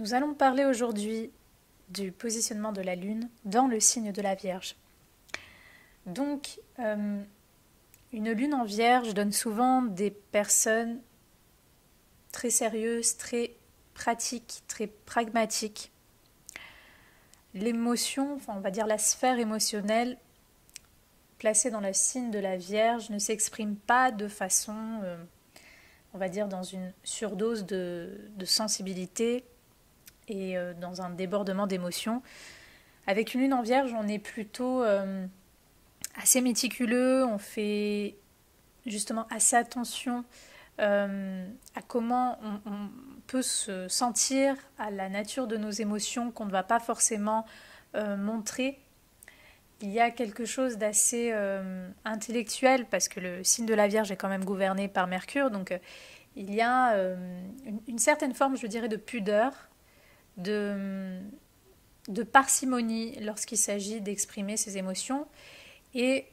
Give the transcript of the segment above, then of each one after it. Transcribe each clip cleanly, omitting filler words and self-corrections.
Nous allons parler aujourd'hui du positionnement de la Lune dans le signe de la Vierge. Donc, une Lune en Vierge donne souvent des personnes très sérieuses, très pratiques, très pragmatiques. L'émotion, enfin on va dire la sphère émotionnelle placée dans le signe de la Vierge ne s'exprime pas de façon, on va dire, dans une surdose de sensibilité et dans un débordement d'émotions. Avec une lune en Vierge, on est plutôt assez méticuleux, on fait justement assez attention à comment on peut se sentir, à la nature de nos émotions qu'on ne va pas forcément montrer. Il y a quelque chose d'assez intellectuel parce que le signe de la Vierge est quand même gouverné par Mercure, donc il y a une certaine forme, je dirais, de pudeur, de parcimonie lorsqu'il s'agit d'exprimer ses émotions. Et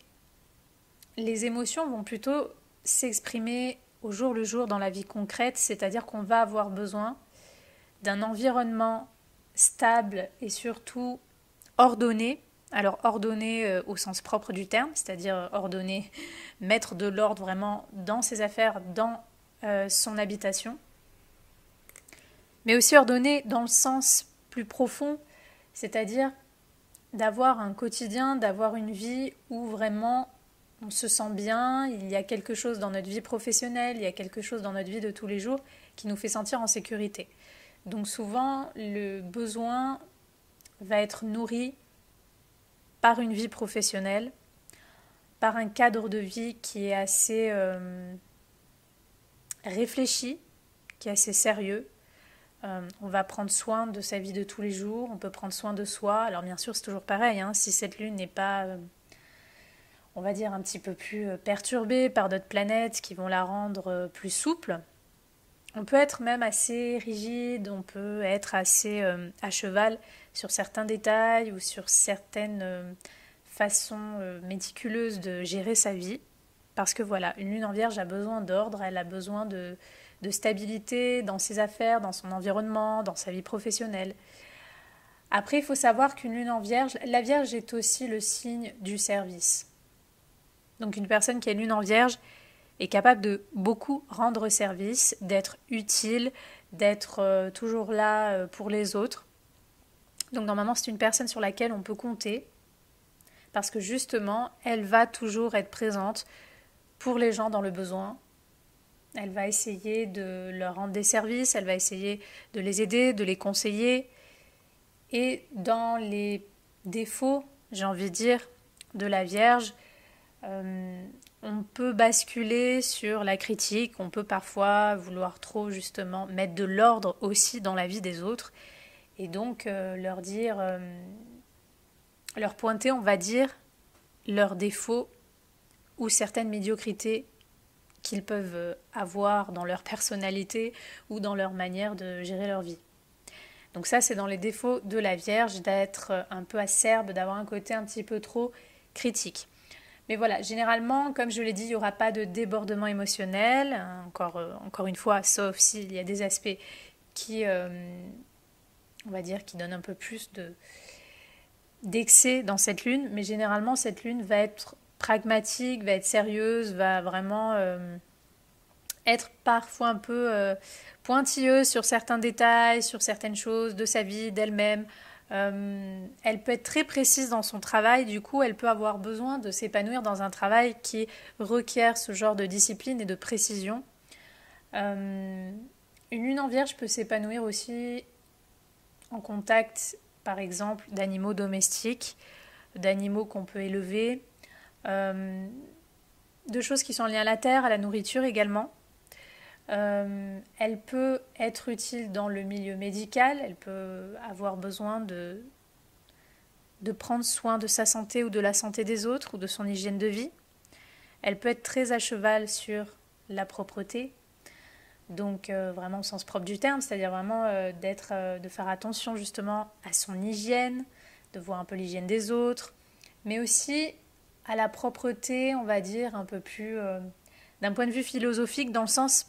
les émotions vont plutôt s'exprimer au jour le jour dans la vie concrète, c'est-à-dire qu'on va avoir besoin d'un environnement stable et surtout ordonné. Alors ordonné au sens propre du terme, c'est-à-dire ordonné, mettre de l'ordre vraiment dans ses affaires, dans son habitation, mais aussi ordonné dans le sens plus profond, c'est-à-dire d'avoir un quotidien, d'avoir une vie où vraiment on se sent bien, il y a quelque chose dans notre vie professionnelle, il y a quelque chose dans notre vie de tous les jours qui nous fait sentir en sécurité. Donc souvent, le besoin va être nourri par une vie professionnelle, par un cadre de vie qui est assez réfléchi, qui est assez sérieux. On va prendre soin de sa vie de tous les jours, on peut prendre soin de soi. Alors bien sûr, c'est toujours pareil, hein, si cette lune n'est pas, on va dire, un petit peu plus perturbée par d'autres planètes qui vont la rendre plus souple, on peut être même assez rigide, on peut être assez à cheval sur certains détails ou sur certaines façons méticuleuses de gérer sa vie. Parce que voilà, une lune en Vierge a besoin d'ordre, elle a besoin de stabilité dans ses affaires, dans son environnement, dans sa vie professionnelle. Après, il faut savoir qu'une lune en Vierge, la Vierge est aussi le signe du service. Donc une personne qui a une lune en Vierge est capable de beaucoup rendre service, d'être utile, d'être toujours là pour les autres. Donc normalement, c'est une personne sur laquelle on peut compter parce que justement, elle va toujours être présente pour les gens dans le besoin. Elle va essayer de leur rendre des services, elle va essayer de les aider, de les conseiller. Et dans les défauts, j'ai envie de dire, de la Vierge, on peut basculer sur la critique, on peut parfois vouloir trop justement mettre de l'ordre aussi dans la vie des autres et donc leur dire, leur pointer, on va dire, leurs défauts ou certaines médiocrités qu'ils peuvent avoir dans leur personnalité ou dans leur manière de gérer leur vie. Donc ça, c'est dans les défauts de la Vierge, d'être un peu acerbe, d'avoir un côté un petit peu trop critique. Mais voilà, généralement, comme je l'ai dit, il n'y aura pas de débordement émotionnel, encore une fois, sauf s'il y a des aspects qui, on va dire, qui donnent un peu plus d'excès dans cette lune, mais généralement, cette lune va être pragmatique, va être sérieuse, va vraiment être parfois un peu pointilleuse sur certains détails, sur certaines choses de sa vie, d'elle-même. Elle peut être très précise dans son travail, du coup elle peut avoir besoin de s'épanouir dans un travail qui requiert ce genre de discipline et de précision. Une lune en Vierge peut s'épanouir aussi en contact, par exemple, d'animaux domestiques, d'animaux qu'on peut élever, de choses qui sont liées à la terre, à la nourriture également. Elle peut être utile dans le milieu médical, elle peut avoir besoin de prendre soin de sa santé ou de la santé des autres ou de son hygiène de vie. Elle peut être très à cheval sur la propreté, donc vraiment au sens propre du terme, c'est-à-dire vraiment de faire attention justement à son hygiène, de voir un peu l'hygiène des autres, mais aussi à la propreté, on va dire, un peu plus d'un point de vue philosophique, dans le sens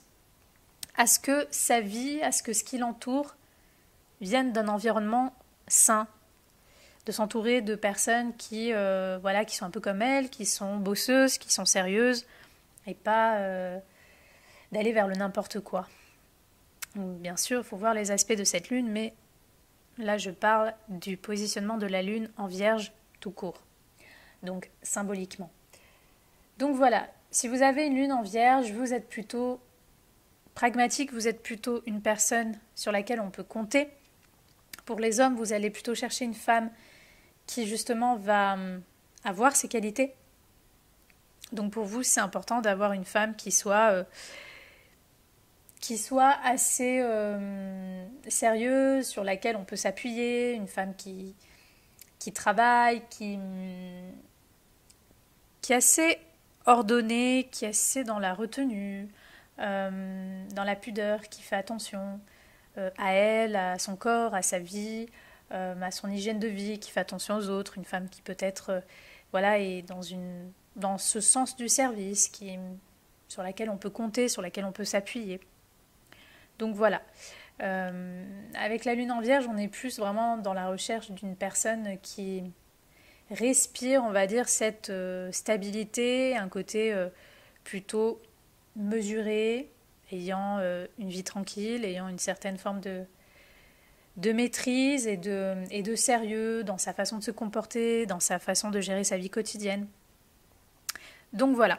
à ce que sa vie, à ce que ce qui l'entoure viennent d'un environnement sain, de s'entourer de personnes qui sont un peu comme elles, qui sont bosseuses, qui sont sérieuses, et pas d'aller vers le n'importe quoi. Donc, bien sûr, il faut voir les aspects de cette lune, mais là je parle du positionnement de la lune en Vierge tout court, donc symboliquement. Donc voilà, si vous avez une lune en Vierge, vous êtes plutôt pragmatique, vous êtes plutôt une personne sur laquelle on peut compter. Pour les hommes, vous allez plutôt chercher une femme qui justement va avoir ces qualités. Donc pour vous, c'est important d'avoir une femme qui soit assez sérieuse, sur laquelle on peut s'appuyer, une femme qui travaille, qui est assez ordonnée, qui est assez dans la retenue, dans la pudeur, qui fait attention à elle, à son corps, à sa vie, à son hygiène de vie, qui fait attention aux autres, une femme qui peut-être est dans ce sens du service, sur laquelle on peut compter, sur laquelle on peut s'appuyer. Donc voilà. Avec la lune en Vierge, on est plus vraiment dans la recherche d'une personne qui respire, on va dire, cette stabilité, un côté plutôt mesuré, ayant une vie tranquille, ayant une certaine forme de maîtrise et de sérieux dans sa façon de se comporter, dans sa façon de gérer sa vie quotidienne. Donc voilà.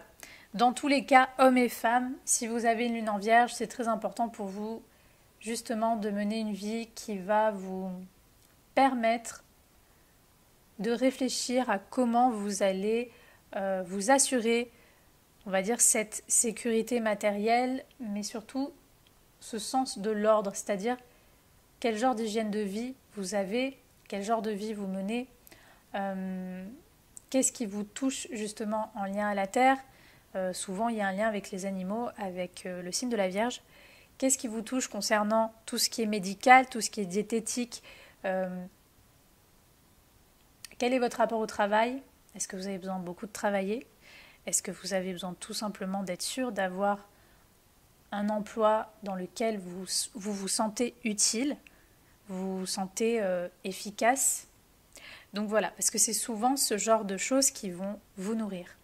Dans tous les cas, hommes et femmes, si vous avez une lune en Vierge, c'est très important pour vous justement de mener une vie qui va vous permettre de réfléchir à comment vous allez vous assurer, on va dire, cette sécurité matérielle, mais surtout ce sens de l'ordre, c'est-à-dire quel genre d'hygiène de vie vous avez, quel genre de vie vous menez, qu'est-ce qui vous touche justement en lien à la Terre. Souvent, il y a un lien avec les animaux, avec le signe de la Vierge. Qu'est-ce qui vous touche concernant tout ce qui est médical, tout ce qui est diététique? Quel est votre rapport au travail? Est-ce que vous avez besoin beaucoup de travailler? Est-ce que vous avez besoin tout simplement d'être sûr d'avoir un emploi dans lequel vous sentez utile, vous vous sentez efficace? Donc voilà, parce que c'est souvent ce genre de choses qui vont vous nourrir.